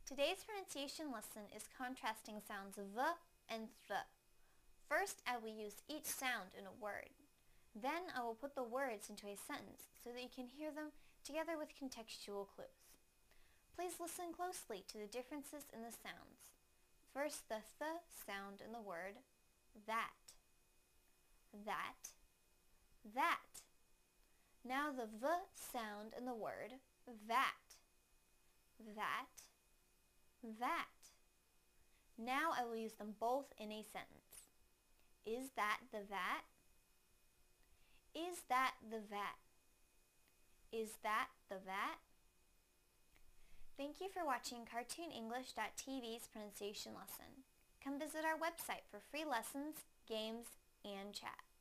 Today's pronunciation lesson is contrasting sounds v and th. First, I will use each sound in a word. Then I will put the words into a sentence so that you can hear them together with contextual clues. Please listen closely to the differences in the sounds. First, the th sound in the word that, that, that. Now the v sound in the word that, that, that. Now I will use them both in a sentence. Is that the vat? Is that the vat? Is that the vat? Thank you for watching CartoonEnglish.tv's pronunciation lesson. Come visit our website for free lessons, games, and chat.